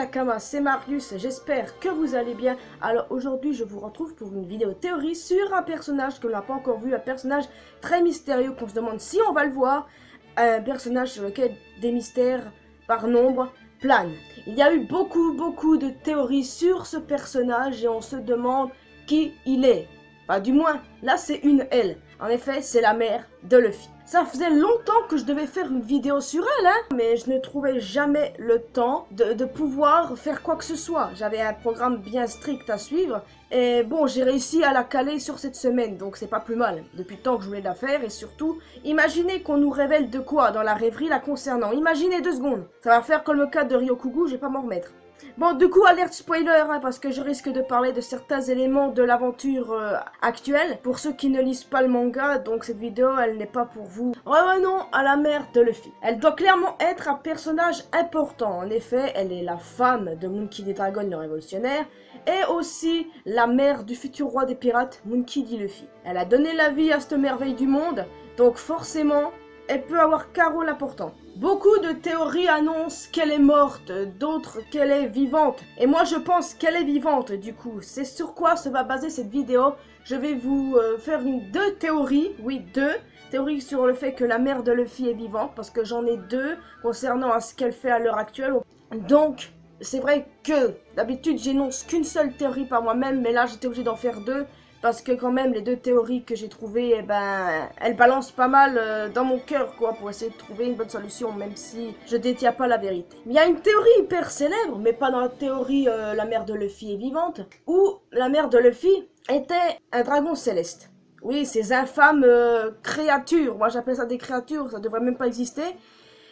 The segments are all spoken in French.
Nakama, c'est Marius, j'espère que vous allez bien. Alors aujourd'hui je vous retrouve pour une vidéo théorie sur un personnage que l'on n'a pas encore vu, un personnage très mystérieux qu'on se demande si on va le voir, un personnage sur lequel des mystères par nombre planent. Il y a eu beaucoup de théories sur ce personnage et on se demande qui il est. Enfin, du moins, là c'est une elle. En effet, c'est la mère de Luffy. Ça faisait longtemps que je devais faire une vidéo sur elle, hein, mais je ne trouvais jamais le temps de pouvoir faire quoi que ce soit. J'avais un programme bien strict à suivre, et bon, j'ai réussi à la caler sur cette semaine, donc c'est pas plus mal. Depuis le temps que je voulais la faire, et surtout, imaginez qu'on nous révèle de quoi dans la rêverie la concernant. Imaginez 2 secondes. Ça va faire comme le cas de Ryokugu, je vais pas m'en remettre. Bon, du coup, alerte spoiler, hein, parce que je risque de parler de certains éléments de l'aventure actuelle. Pour ceux qui ne lisent pas le manga, donc cette vidéo, elle n'est pas pour vous. Revenons à la mère de Luffy. Elle doit clairement être un personnage important. En effet, elle est la femme de Monkey D. Dragon, le révolutionnaire, et aussi la mère du futur roi des pirates, Monkey D. Luffy. Elle a donné la vie à cette merveille du monde, donc forcément, elle peut avoir qu'un rôle important. Beaucoup de théories annoncent qu'elle est morte, d'autres qu'elle est vivante. Et moi je pense qu'elle est vivante du coup. C'est sur quoi se va baser cette vidéo. Je vais vous faire deux théories, oui 2 théories sur le fait que la mère de Luffy est vivante. Parce que j'en ai 2 concernant à ce qu'elle fait à l'heure actuelle. Donc c'est vrai que d'habitude j'énonce qu'une seule théorie par moi-même. Mais là j'étais obligée d'en faire 2. Parce que quand même, les 2 théories que j'ai trouvées, eh ben, elles balancent pas mal dans mon cœur, quoi, pour essayer de trouver une bonne solution, même si je détiens pas la vérité. Il y a une théorie hyper célèbre, mais pas dans la théorie la mère de Luffy est vivante, où la mère de Luffy était un dragon céleste. Oui, ces infâmes créatures, moi j'appelle ça des créatures, ça devrait même pas exister,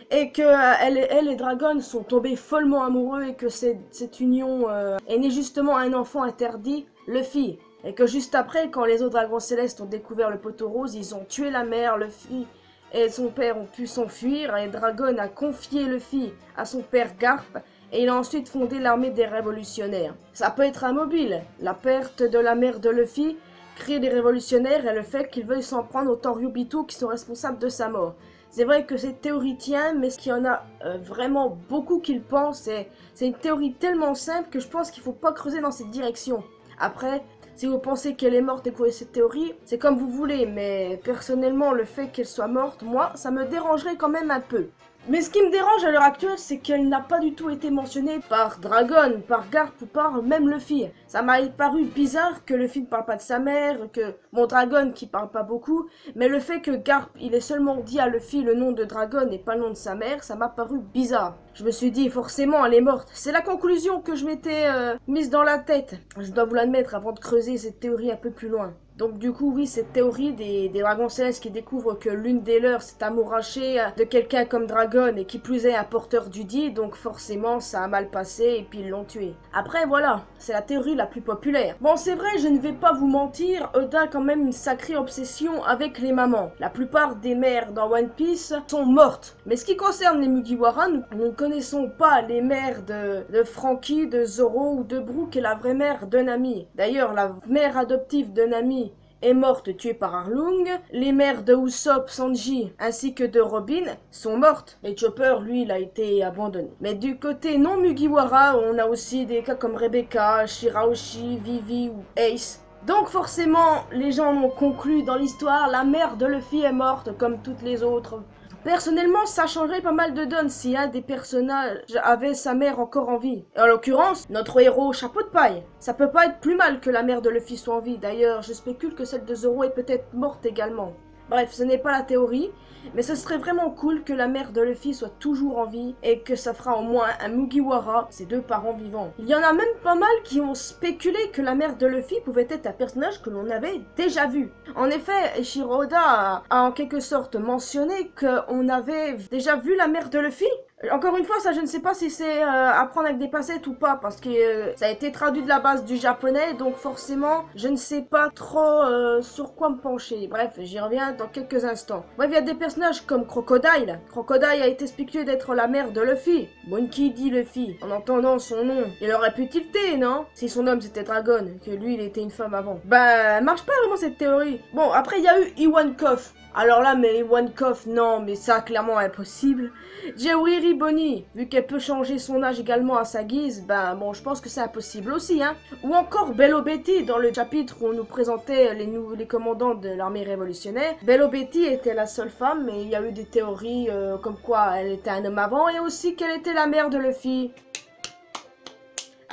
et que elle et Dragon sont tombés follement amoureux, et que cette union est née justement à un enfant interdit, Luffy. Et que juste après, quand les autres dragons célestes ont découvert le poteau rose, ils ont tué la mère, Luffy et son père ont pu s'enfuir, et Dragon a confié Luffy à son père Garp, et il a ensuite fondé l'armée des révolutionnaires. Ça peut être immobile, la perte de la mère de Luffy crée des révolutionnaires et le fait qu'ils veuillent s'en prendre aux Toryubito qui sont responsables de sa mort. C'est vrai que cette théorie tient, mais qu'il y en a vraiment beaucoup qui le pensent, c'est une théorie tellement simple que je pense qu'il faut pas creuser dans cette direction. Après, si vous pensez qu'elle est morte et que vous avez cette théorie, c'est comme vous voulez, mais personnellement, le fait qu'elle soit morte, moi, ça me dérangerait quand même un peu. Mais ce qui me dérange à l'heure actuelle, c'est qu'elle n'a pas du tout été mentionnée par Dragon, par Garp ou par même Luffy. Ça m'a paru bizarre que Luffy ne parle pas de sa mère, que mon Dragon qui parle pas beaucoup, mais le fait que Garp, il ait seulement dit à Luffy le nom de Dragon et pas le nom de sa mère, ça m'a paru bizarre. Je me suis dit, forcément, elle est morte. C'est la conclusion que je m'étais mise dans la tête. Je dois vous l'admettre avant de creuser cette théorie un peu plus loin. Donc du coup, oui, cette théorie des dragons célestes qui découvrent que l'une des leurs s'est amourachée de quelqu'un comme Dragon et qui plus est un porteur du dit, donc forcément ça a mal passé et puis ils l'ont tué. Après voilà, c'est la théorie la plus populaire. Bon, c'est vrai, je ne vais pas vous mentir, Oda a quand même une sacrée obsession avec les mamans. La plupart des mères dans One Piece sont mortes. Mais ce qui concerne les Mugiwara, nous ne connaissons pas les mères de Franky, de Zoro ou de Brook, qui est la vraie mère de Nami. D'ailleurs, la mère adoptive de Nami est morte tuée par Arlong. Les mères de Usopp, Sanji ainsi que de Robin sont mortes. Et Chopper, lui, il a été abandonné. Mais du côté non Mugiwara, on a aussi des cas comme Rebecca, Shirahoshi, Vivi ou Ace. Donc forcément, les gens ont conclu dans l'histoire, la mère de Luffy est morte comme toutes les autres. Personnellement, ça changerait pas mal de donne si un des personnages avait sa mère encore en vie. Et en l'occurrence, notre héros chapeau de paille. Ça peut pas être plus mal que la mère de Luffy soit en vie. D'ailleurs, je spécule que celle de Zoro est peut-être morte également. Bref, ce n'est pas la théorie, mais ce serait vraiment cool que la mère de Luffy soit toujours en vie et que ça fera au moins un Mugiwara, ses 2 parents vivants. Il y en a même pas mal qui ont spéculé que la mère de Luffy pouvait être un personnage que l'on avait déjà vu. En effet, Eiichiro Oda a en quelque sorte mentionné qu'on avait déjà vu la mère de Luffy. Encore une fois, ça je ne sais pas si c'est à prendre avec des pincettes ou pas, parce que ça a été traduit de la base du japonais, donc forcément, je ne sais pas trop sur quoi me pencher. Bref, j'y reviens dans quelques instants. Bref, il y a des personnages comme Crocodile. Crocodile a été spéculé d'être la mère de Luffy. Monkey D. Luffy, en entendant son nom, il aurait pu tilter, non? Si son homme c'était Dragon, que lui il était une femme avant. Ben, marche pas vraiment cette théorie. Bon, après il y a eu Iwankov. Alors là, mais One Coff, non, mais ça, clairement impossible. Jewelry Bonnie, vu qu'elle peut changer son âge également à sa guise, ben bon, je pense que c'est impossible aussi, hein. Ou encore Bello Betty, dans le chapitre où on nous présentait les commandants de l'armée révolutionnaire. Bello Betty était la seule femme, mais il y a eu des théories comme quoi elle était un homme avant, et aussi qu'elle était la mère de Luffy.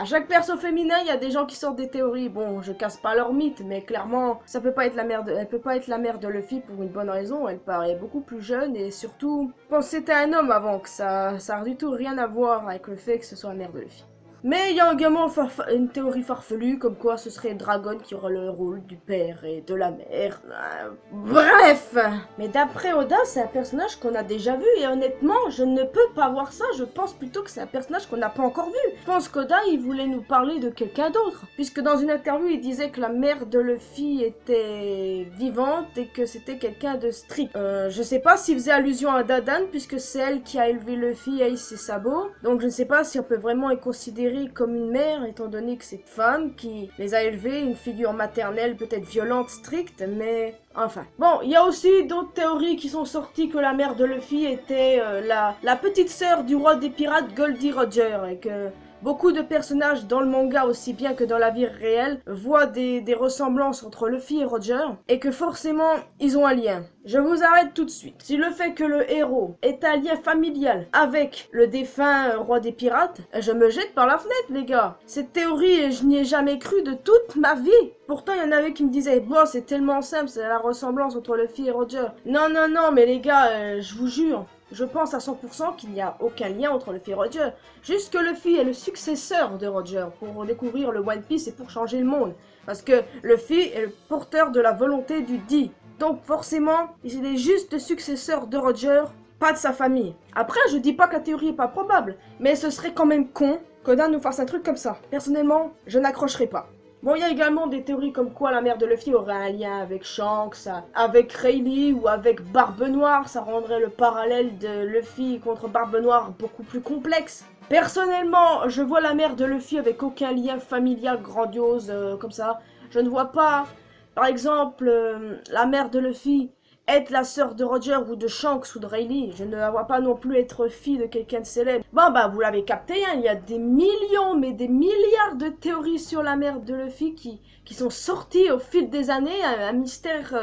À chaque perso féminin, il y a des gens qui sortent des théories. Bon, je casse pas leur mythe, mais clairement, ça peut pas être la mère de, elle peut pas être la mère de Luffy pour une bonne raison. Elle paraît beaucoup plus jeune et surtout, je pense que c'était un homme avant, que ça a du tout rien à voir avec le fait que ce soit la mère de Luffy. Mais il y a également une théorie farfelue, comme quoi ce serait Dragon qui aurait le rôle du père et de la mère. Bref. Mais d'après Oda, c'est un personnage qu'on a déjà vu, et honnêtement, je ne peux pas voir ça, je pense plutôt que c'est un personnage qu'on n'a pas encore vu. Je pense qu'Oda, il voulait nous parler de quelqu'un d'autre, puisque dans une interview, il disait que la mère de Luffy était vivante et que c'était quelqu'un de strict. Je sais pas s'il faisait allusion à Dadan, puisque c'est elle qui a élevé Luffy et ses sabots, donc je ne sais pas si on peut vraiment y considérer comme une mère, étant donné que c'est une femme qui les a élevés, une figure maternelle peut-être violente, stricte, mais enfin. Bon, il y a aussi d'autres théories qui sont sorties que la mère de Luffy était la petite sœur du roi des pirates Goldie Roger, et que beaucoup de personnages dans le manga aussi bien que dans la vie réelle voient des ressemblances entre Luffy et Roger, et que forcément ils ont un lien. Je vous arrête tout de suite. Si le fait que le héros est un lien familial avec le défunt roi des pirates, je me jette par la fenêtre les gars. Cette théorie, je n'y ai jamais cru de toute ma vie. Pourtant il y en avait qui me disaient, bon c'est tellement simple, c'est la ressemblance entre Luffy et Roger. Non non non mais les gars, je vous jure. Je pense à 100% qu'il n'y a aucun lien entre Luffy et Roger. Juste que Luffy est le successeur de Roger pour découvrir le One Piece et pour changer le monde. Parce que Luffy est le porteur de la volonté du Di. Donc forcément, il est juste le successeur de Roger, pas de sa famille. Après, je dis pas que la théorie est pas probable, mais ce serait quand même con qu'Oda nous fasse un truc comme ça. Personnellement, je n'accrocherai pas. Bon, il y a également des théories comme quoi la mère de Luffy aurait un lien avec Shanks, avec Rayleigh ou avec Barbe Noire. Ça rendrait le parallèle de Luffy contre Barbe Noire beaucoup plus complexe. Personnellement, je vois la mère de Luffy avec aucun lien familial grandiose comme ça. Je ne vois pas, par exemple, la mère de Luffy être la sœur de Roger ou de Shanks ou de Rayleigh. Je ne la vois pas non plus être fille de quelqu'un de célèbre. Bon bah vous l'avez capté, hein, il y a des millions, mais des milliards de théories sur la mère de Luffy qui sont sorties au fil des années, un mystère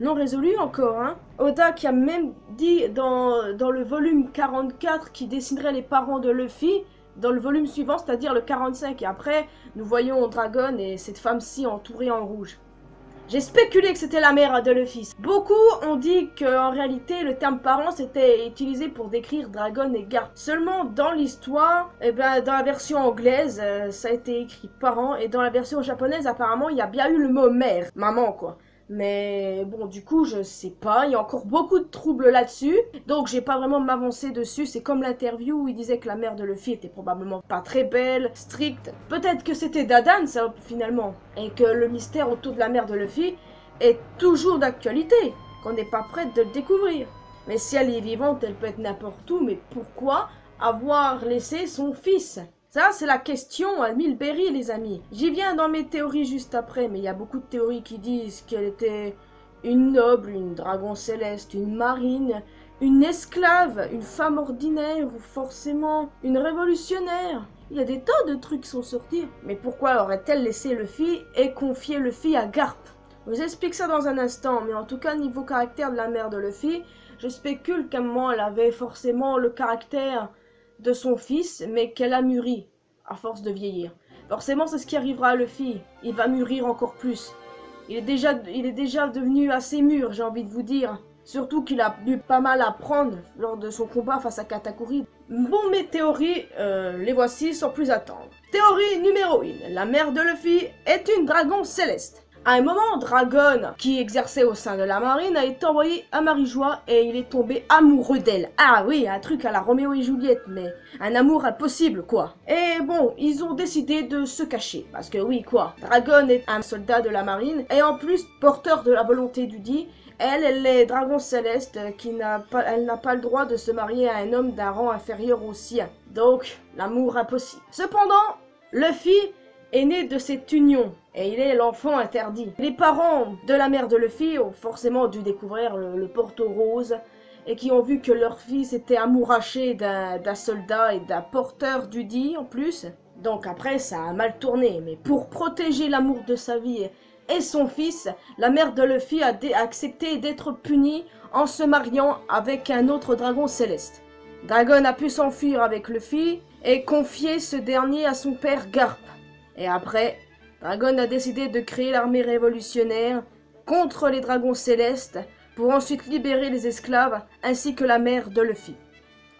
non résolu encore. Hein. Oda qui a même dit dans le volume 44 qu'il dessinerait les parents de Luffy, dans le volume suivant, c'est-à-dire le 45, et après nous voyons Dragon et cette femme-ci entourée en rouge. J'ai spéculé que c'était la mère de Luffy. Beaucoup ont dit qu'en réalité, le terme parents était utilisé pour décrire Dragon et Garp. Seulement, dans l'histoire, dans la version anglaise, ça a été écrit parents, et dans la version japonaise, apparemment, il y a bien eu le mot mère, maman, quoi. Mais bon, du coup, je sais pas, il y a encore beaucoup de troubles là-dessus, donc j'ai pas vraiment m'avancer dessus. C'est comme l'interview où il disait que la mère de Luffy était probablement pas très belle, stricte. Peut-être que c'était Dadan, ça, finalement, et que le mystère autour de la mère de Luffy est toujours d'actualité, qu'on n'est pas prête de le découvrir. Mais si elle est vivante, elle peut être n'importe où, mais pourquoi avoir laissé son fils ? Ça, c'est la question à 1000 berries, les amis. J'y viens dans mes théories juste après, mais il y a beaucoup de théories qui disent qu'elle était une noble, une dragon céleste, une marine, une esclave, une femme ordinaire ou forcément une révolutionnaire. Il y a des tas de trucs qui sont sortis. Mais pourquoi aurait-elle laissé Luffy et confié Luffy à Garp? Je vous explique ça dans un instant, mais en tout cas, niveau caractère de la mère de Luffy, je spécule qu'à un moment, elle avait forcément le caractère de son fils, mais qu'elle a mûri à force de vieillir. Forcément, c'est ce qui arrivera à Luffy. Il va mûrir encore plus. Il est déjà devenu assez mûr, j'ai envie de vous dire. Surtout qu'il a dû pas mal apprendre lors de son combat face à Katakuri. Bon, mes théories, les voici sans plus attendre. Théorie numéro 1. La mère de Luffy est une dragon céleste. À un moment, Dragon, qui exerçait au sein de la marine, a été envoyé à Marijois et il est tombé amoureux d'elle. Ah oui, un truc à la Roméo et Juliette, mais un amour impossible, quoi. Et bon, ils ont décidé de se cacher, parce que oui, quoi. Dragon est un soldat de la marine, et en plus, porteur de la volonté du Di. Elle est dragon céleste, elle n'a pas le droit de se marier à un homme d'un rang inférieur au sien. Donc, l'amour impossible. Cependant, Luffy est né de cette union, et il est l'enfant interdit. Les parents de la mère de Luffy ont forcément dû découvrir le Porto Rose, et qui ont vu que leur fils était amouraché d'un soldat et d'un porteur d'Udi en plus. Donc après, ça a mal tourné, mais pour protéger l'amour de sa vie et son fils, la mère de Luffy a accepté d'être punie en se mariant avec un autre dragon céleste. Dragon a pu s'enfuir avec Luffy et confier ce dernier à son père Garp. Et après, Dragon a décidé de créer l'armée révolutionnaire contre les dragons célestes pour ensuite libérer les esclaves ainsi que la mère de Luffy.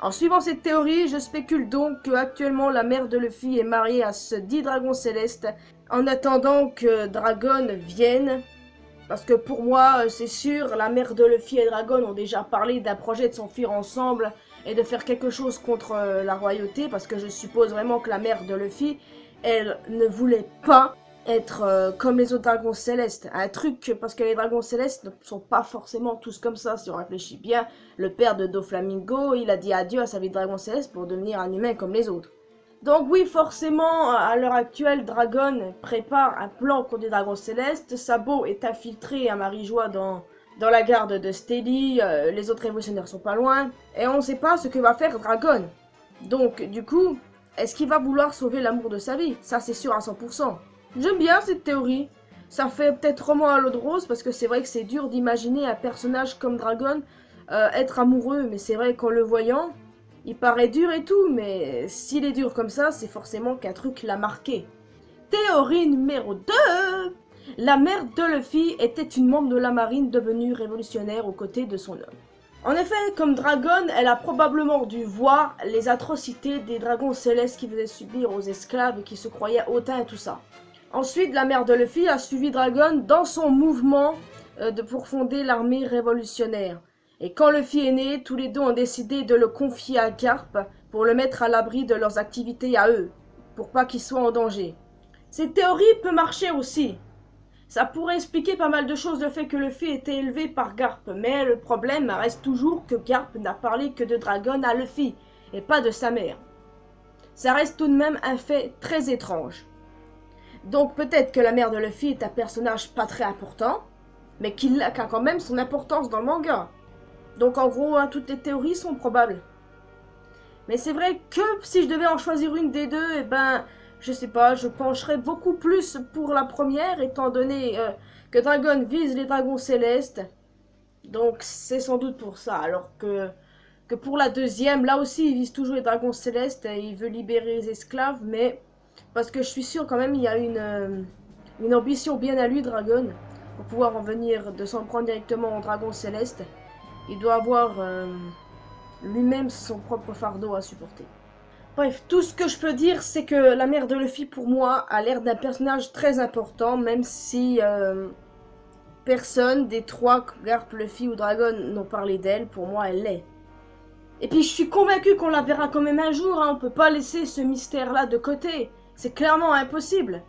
En suivant cette théorie, je spécule donc que actuellement la mère de Luffy est mariée à ce dit dragon céleste en attendant que Dragon vienne. Parce que pour moi, c'est sûr, la mère de Luffy et Dragon ont déjà parlé d'un projet de s'enfuir ensemble et de faire quelque chose contre la royauté, parce que je suppose vraiment que la mère de Luffy, elle ne voulait pas être comme les autres dragons célestes. Un truc, parce que les dragons célestes ne sont pas forcément tous comme ça, si on réfléchit bien. Le père de Doflamingo, il a dit adieu à sa vie de dragon céleste pour devenir un humain comme les autres. Donc oui, forcément, à l'heure actuelle, Dragon prépare un plan contre les dragons célestes. Sabo est infiltré à Marie-Joie dans la garde de Steady. Les autres révolutionnaires sont pas loin. Et on ne sait pas ce que va faire Dragon. Donc, du coup, est-ce qu'il va vouloir sauver l'amour de sa vie? Ça, c'est sûr à 100%. J'aime bien cette théorie. Ça fait peut-être roman à l'eau de rose, parce que c'est vrai que c'est dur d'imaginer un personnage comme Dragon être amoureux. Mais c'est vrai qu'en le voyant, il paraît dur et tout, mais s'il est dur comme ça, c'est forcément qu'un truc l'a marqué. Théorie numéro 2. La mère de Luffy était une membre de la marine devenue révolutionnaire aux côtés de son homme. En effet, comme Dragon, elle a probablement dû voir les atrocités des dragons célestes qui faisaient subir aux esclaves et qui se croyaient hautains et tout ça. Ensuite, la mère de Luffy a suivi Dragon dans son mouvement pour fonder l'armée révolutionnaire. Et quand Luffy est né, tous les deux ont décidé de le confier à Garp pour le mettre à l'abri de leurs activités à eux, pour pas qu'il soit en danger. Cette théorie peut marcher aussi. Ça pourrait expliquer pas mal de choses, le fait que Luffy était élevé par Garp, mais le problème reste toujours que Garp n'a parlé que de Dragon à Luffy, et pas de sa mère. Ça reste tout de même un fait très étrange. Donc peut-être que la mère de Luffy est un personnage pas très important, mais qui a quand même son importance dans le manga. Donc en gros, hein, toutes les théories sont probables. Mais c'est vrai que si je devais en choisir une des deux, eh ben, je sais pas, je pencherais beaucoup plus pour la première, étant donné que Dragon vise les dragons célestes. Donc c'est sans doute pour ça, alors que pour la deuxième, là aussi il vise toujours les dragons célestes, et il veut libérer les esclaves, mais parce que je suis sûr quand même il y a une ambition bien à lui, Dragon, pour pouvoir en venir, de s'en prendre directement aux dragons célestes. Il doit avoir lui-même son propre fardeau à supporter. Bref, tout ce que je peux dire, c'est que la mère de Luffy, pour moi, a l'air d'un personnage très important, même si personne des trois, Garp, Luffy ou Dragon, n'ont parlé d'elle. Pour moi, elle l'est. Et puis, je suis convaincu qu'on la verra quand même un jour, hein. On peut pas laisser ce mystère-là de côté. C'est clairement impossible.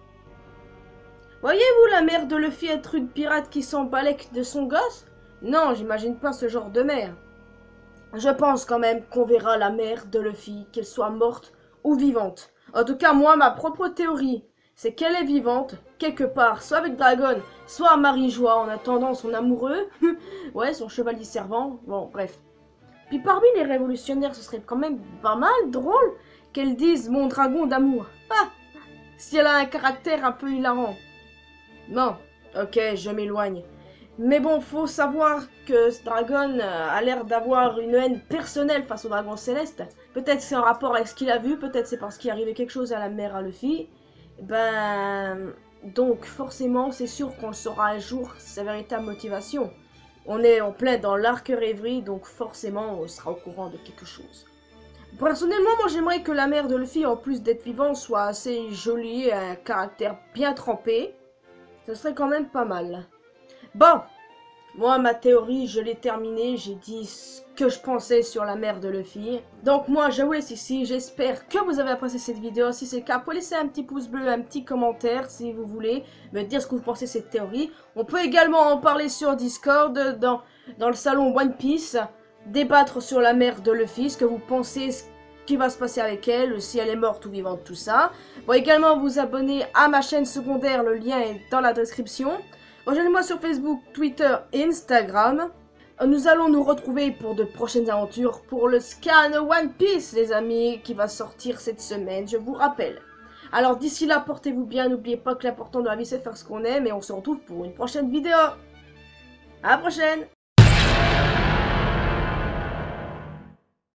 Voyez-vous la mère de Luffy être une pirate qui s'en balèque de son gosse? Non, j'imagine pas ce genre de mère. Je pense quand même qu'on verra la mère de Luffy, qu'elle soit morte ou vivante. En tout cas, moi, ma propre théorie, c'est qu'elle est vivante, quelque part, soit avec Dragon, soit à Marie-Joie, en attendant son amoureux. Ouais, son chevalier servant. Bon, bref. Puis parmi les révolutionnaires, ce serait quand même pas mal drôle qu'elle dise « mon dragon d'amour ». Ah, si elle a un caractère un peu hilarant. Non, ok, je m'éloigne. Mais bon, faut savoir que ce Dragon a l'air d'avoir une haine personnelle face au dragon céleste. Peut-être c'est en rapport avec ce qu'il a vu, peut-être c'est parce qu'il est arrivé quelque chose à la mère à Luffy. Ben, donc forcément, c'est sûr qu'on le saura un jour, sa véritable motivation. On est en plein dans l'arc rêverie, donc forcément, on sera au courant de quelque chose. Personnellement, moi j'aimerais que la mère de Luffy, en plus d'être vivante, soit assez jolie et un caractère bien trempé. Ce serait quand même pas mal. Bon, moi ma théorie je l'ai terminée, j'ai dit ce que je pensais sur la mère de Luffy. Donc moi je vous laisse ici, j'espère que vous avez apprécié cette vidéo. Si c'est le cas, vous pouvez laisser un petit pouce bleu, un petit commentaire si vous voulez, me dire ce que vous pensez de cette théorie. On peut également en parler sur Discord, dans le salon One Piece, débattre sur la mère de Luffy, ce que vous pensez, qui va se passer avec elle, si elle est morte ou vivante, tout ça. Vous pouvez également vous abonner à ma chaîne secondaire, le lien est dans la description. Rejoignez-moi sur Facebook, Twitter et Instagram. Nous allons nous retrouver pour de prochaines aventures pour le scan One Piece, les amis, qui va sortir cette semaine, je vous rappelle. Alors d'ici là, portez-vous bien, n'oubliez pas que l'important dans la vie c'est faire ce qu'on aime et on se retrouve pour une prochaine vidéo. À la prochaine!